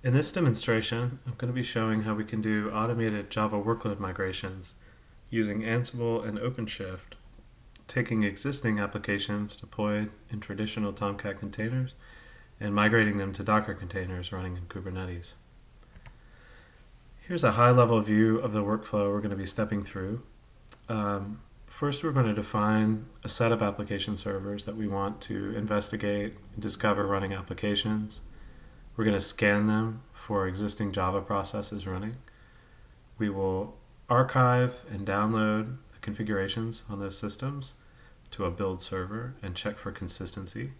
In this demonstration, I'm going to be showing how we can do automated Java workload migrations using Ansible and OpenShift, taking existing applications deployed in traditional Tomcat containers and migrating them to Docker containers running in Kubernetes. Here's a high-level view of the workflow we're going to be stepping through. First, we're going to define a set of application servers that we want to investigate and discover running applications. We're going to scan them for existing Java processes running. We will archive and download the configurations on those systems to a build server and check for consistency.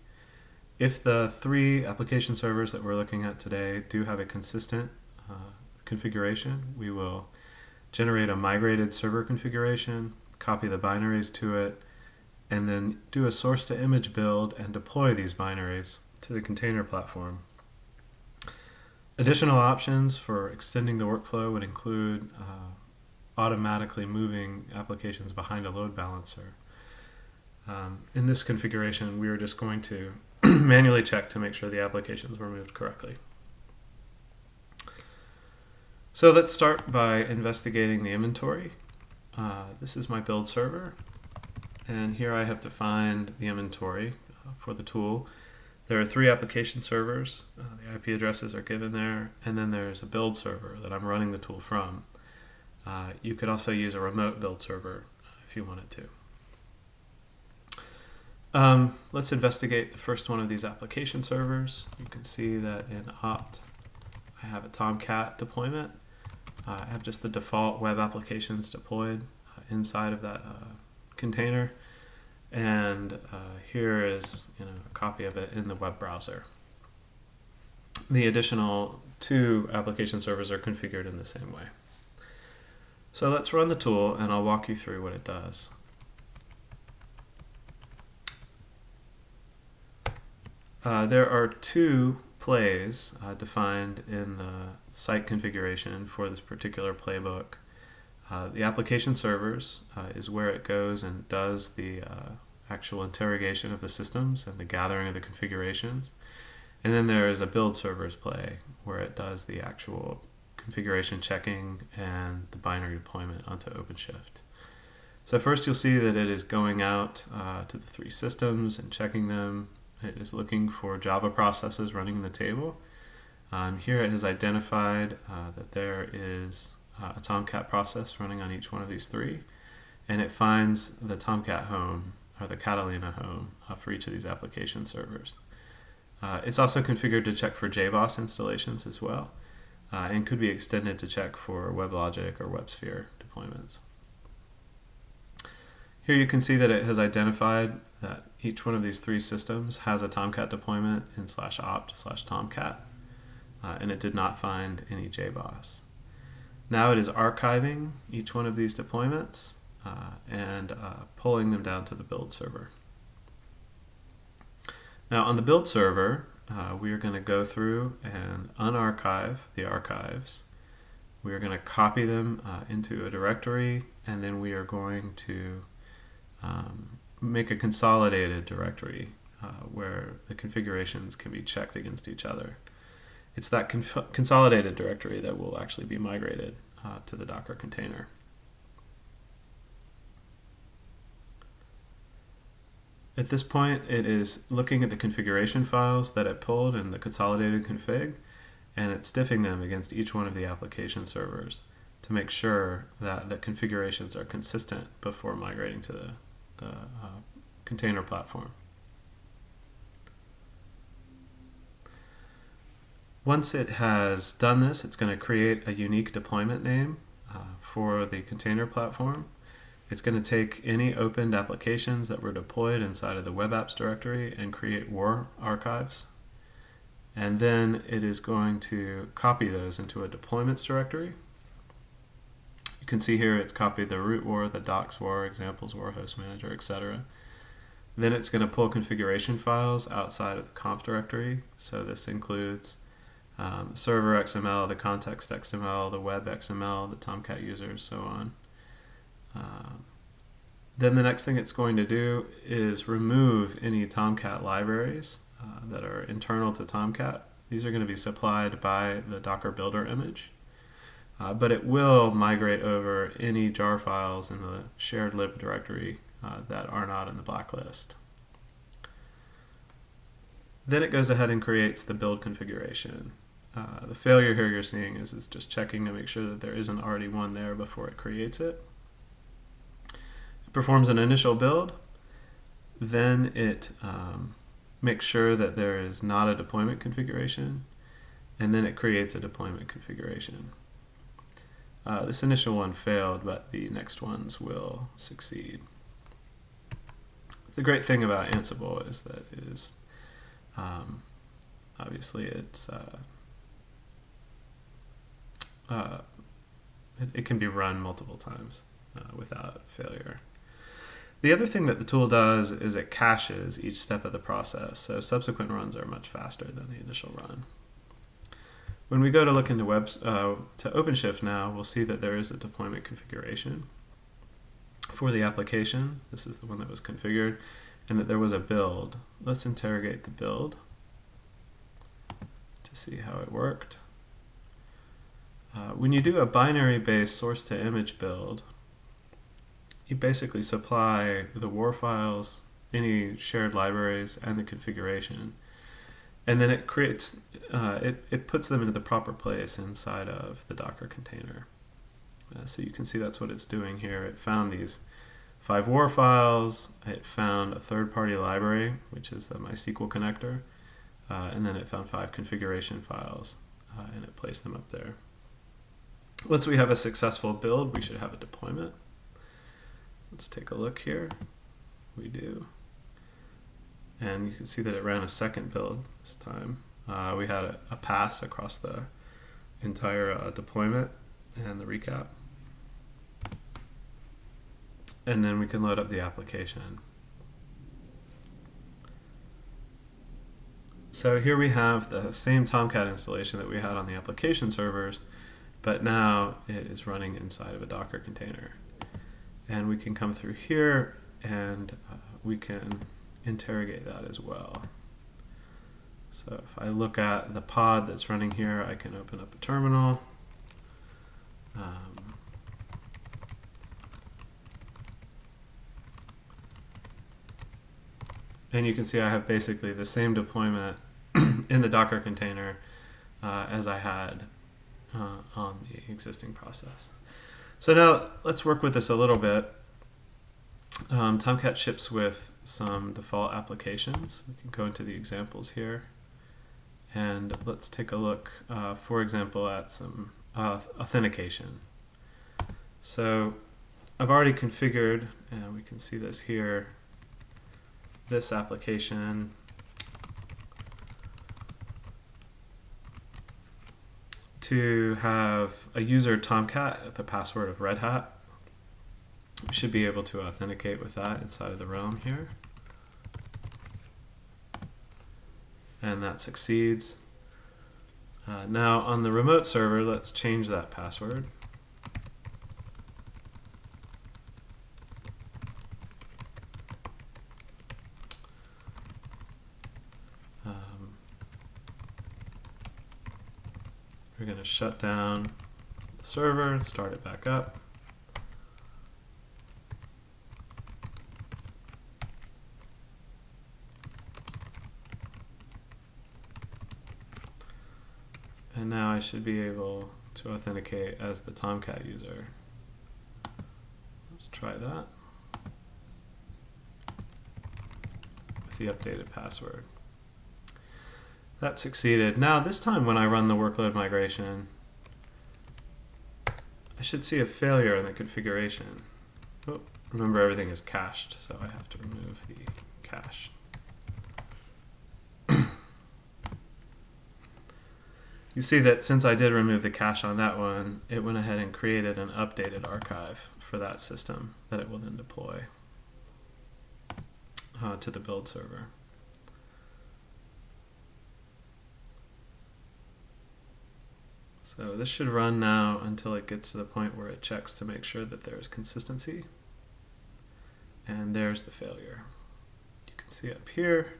If the three application servers that we're looking at today do have a consistent configuration, we will generate a migrated server configuration, copy the binaries to it, and then do a source to image build and deploy these binaries to the container platform. Additional options for extending the workflow would include automatically moving applications behind a load balancer. In this configuration, we are just going to manually check to make sure the applications were moved correctly. So let's start by investigating the inventory. This is my build server, and here I have defined the inventory for the tool. There are three application servers, the IP addresses are given there, and then there's a build server that I'm running the tool from. You could also use a remote build server if you wanted to. Let's investigate the first one of these application servers. You can see that in opt, I have a Tomcat deployment. I have just the default web applications deployed inside of that container. And here is a copy of it in the web browser. The additional two application servers are configured in the same way. So let's run the tool and I'll walk you through what it does. There are two plays defined in the site configuration for this particular playbook. The application servers is where it goes and does the actual interrogation of the systems and the gathering of the configurations. And then there is a build servers play where it does the actual configuration checking and the binary deployment onto OpenShift. So first you'll see that it is going out to the three systems and checking them. It is looking for Java processes running in the table. Here it has identified that there is a Tomcat process running on each one of these three, and it finds the Tomcat home or the Catalina home for each of these application servers. It's also configured to check for JBoss installations as well, and could be extended to check for WebLogic or WebSphere deployments. Here you can see that it has identified that each one of these three systems has a Tomcat deployment in /opt/Tomcat, and it did not find any JBoss. Now it is archiving each one of these deployments and pulling them down to the build server. Now on the build server, we are going to go through and unarchive the archives. We are going to copy them into a directory, and then we are going to make a consolidated directory where the configurations can be checked against each other. It's that consolidated directory that will actually be migrated to the Docker container. At this point, it is looking at the configuration files that it pulled in the consolidated config, and it's stiffing them against each one of the application servers to make sure that the configurations are consistent before migrating to the container platform. Once it has done this, it's going to create a unique deployment name for the container platform. It's going to take any opened applications that were deployed inside of the web apps directory and create war archives. And then it is going to copy those into a deployments directory. You can see here it's copied the root war, the docs war, examples war, host manager, etc. Then it's going to pull configuration files outside of the conf directory. So this includes server XML, the context XML, the web XML, the Tomcat users, so on. Then the next thing it's going to do is remove any Tomcat libraries that are internal to Tomcat These are going to be supplied by the Docker builder image, but it will migrate over any jar files in the shared lib directory that are not in the blacklist. Then it goes ahead and creates the build configuration. The failure here you're seeing is it's just checking to make sure that there isn't already one there before it creates it. It performs an initial build, then it makes sure that there is not a deployment configuration, and then it creates a deployment configuration. This initial one failed, but the next ones will succeed. The great thing about Ansible is that it is obviously it can be run multiple times without failure. The other thing that the tool does is it caches each step of the process, so subsequent runs are much faster than the initial run. When we go to look into to OpenShift now, we'll see that there is a deployment configuration for the application. This is the one that was configured, and that there was a build. Let's interrogate the build to see how it worked. When you do a binary-based source-to-image build, you basically supply the WAR files, any shared libraries, and the configuration. And then it creates, it puts them into the proper place inside of the Docker container. So you can see that's what it's doing here. It found these 5 WAR files, it found a third-party library, which is the MySQL connector, and then it found 5 configuration files, and it placed them up there. Once we have a successful build, we should have a deployment. Let's take a look here. We do. And you can see that it ran a second build this time. We had a pass across the entire deployment and the recap. And then we can load up the application. So here we have the same Tomcat installation that we had on the application servers, but now it is running inside of a Docker container. And we can come through here and we can interrogate that as well. So if I look at the pod that's running here, I can open up a terminal. And you can see I have basically the same deployment in the Docker container as I had on the existing process. So now let's work with this a little bit. Tomcat ships with some default applications. We can go into the examples here. And let's take a look, for example, at some authentication. So I've already configured, and we can see this here, this application to have a user Tomcat with the password of Red Hat. We should be able to authenticate with that inside of the realm here. And that succeeds. Now on the remote server, let's change that password. We're going to shut down the server and start it back up. And now I should be able to authenticate as the Tomcat user. Let's try that with the updated password. That succeeded. Now this time when I run the workload migration, I should see a failure in the configuration. Oh, remember everything is cached, so I have to remove the cache. You see that since I did remove the cache on that one, it went ahead and created an updated archive for that system that it will then deploy to the build server. So this should run now until it gets to the point where it checks to make sure that there's consistency. And there's the failure. You can see up here,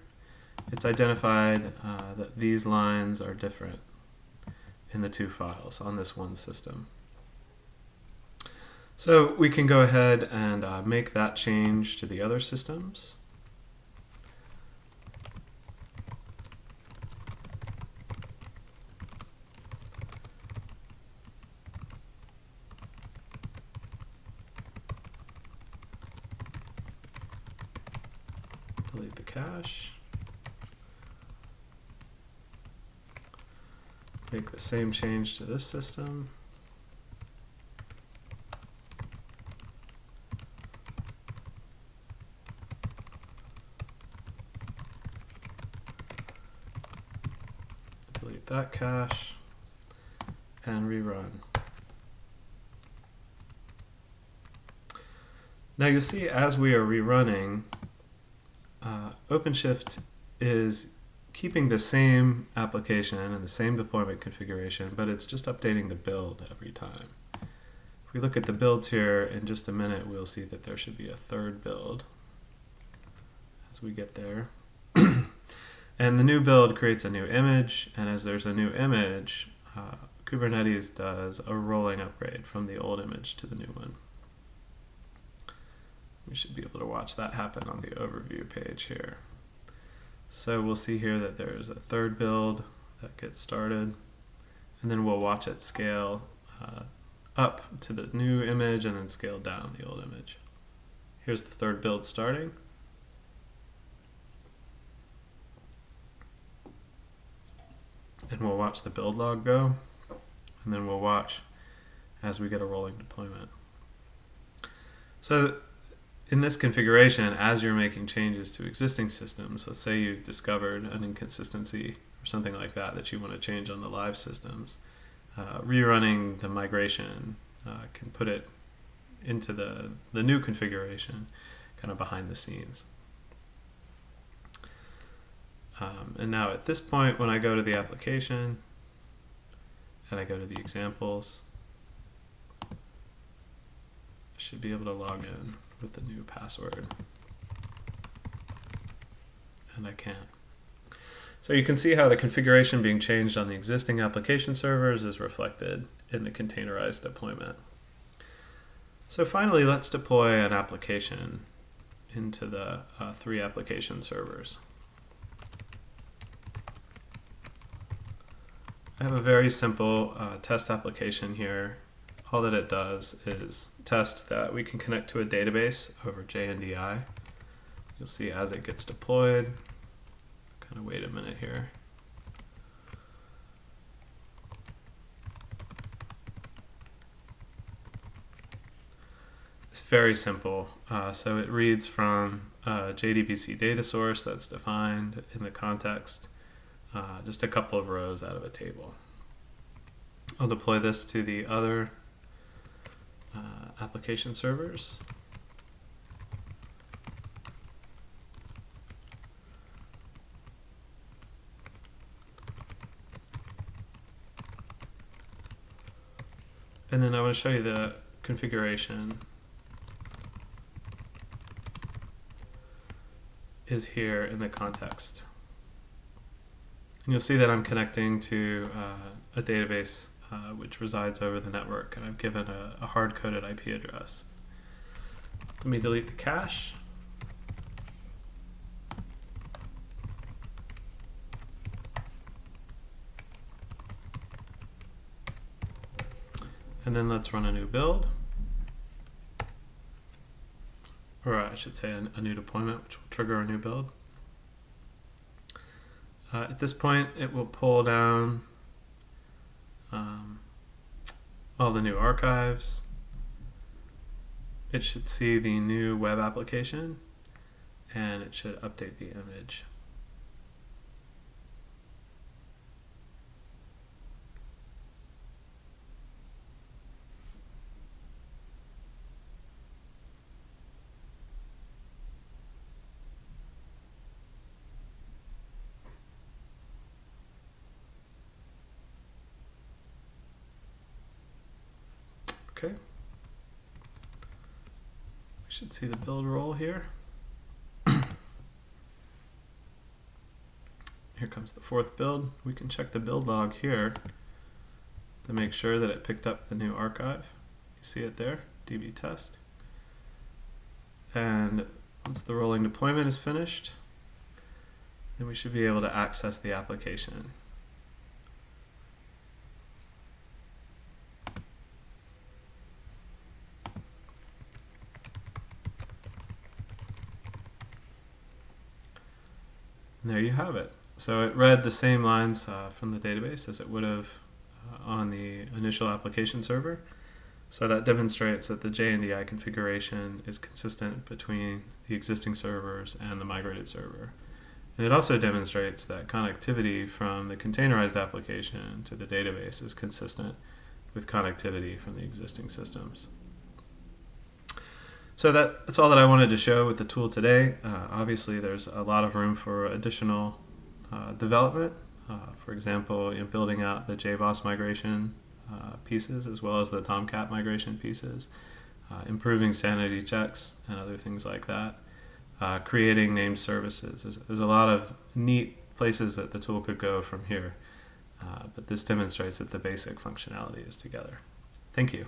it's identified that these lines are different in the two files on this one system. So we can go ahead and make that change to the other systems. Delete the cache. Make the same change to this system. Delete that cache and rerun. Now you'll see as we are rerunning, OpenShift is keeping the same application and the same deployment configuration, but it's just updating the build every time. If we look at the builds here in just a minute, we'll see that there should be a third build as we get there. And the new build creates a new image, and as there's a new image, Kubernetes does a rolling upgrade from the old image to the new one. We should be able to watch that happen on the overview page here. So we'll see here that there's a third build that gets started, and then we'll watch it scale up to the new image and then scale down the old image. Here's the third build starting. And we'll watch the build log go, and then we'll watch as we get a rolling deployment. So in this configuration, as you're making changes to existing systems, let's say you discovered an inconsistency or something like that that you want to change on the live systems, rerunning the migration can put it into the new configuration kind of behind the scenes. And now at this point, when I go to the application and I go to the examples, I should be able to log in with the new password. And I can. So you can see how the configuration being changed on the existing application servers is reflected in the containerized deployment. So finally, let's deploy an application into the 3 application servers. I have a very simple test application here. All that it does is test that we can connect to a database over JNDI. You'll see as it gets deployed. Kind of wait a minute here. It's very simple. So it reads from a JDBC data source that's defined in the context, just a couple of rows out of a table. I'll deploy this to the other application servers. And then I want to show you the configuration is here in the context. And you'll see that I'm connecting to a database which resides over the network, and I've given a hard-coded IP address. Let me delete the cache. And then let's run a new build. Or I should say a new deployment, which will trigger a new build. At this point, it will pull down all the new archives. It should see the new web application, and it should update the image. Okay. We should see the build roll here. comes the fourth build. We can check the build log here to make sure that it picked up the new archive. You see it there, db test. And once the rolling deployment is finished, then we should be able to access the application. And there you have it. So it read the same lines from the database as it would have on the initial application server. So that demonstrates that the JNDI configuration is consistent between the existing servers and the migrated server. And it also demonstrates that connectivity from the containerized application to the database is consistent with connectivity from the existing systems. So that's all that I wanted to show with the tool today. Obviously, there's a lot of room for additional development. For example, building out the JBoss migration pieces as well as the Tomcat migration pieces, improving sanity checks and other things like that, creating named services. There's a lot of neat places that the tool could go from here, but this demonstrates that the basic functionality is together. Thank you.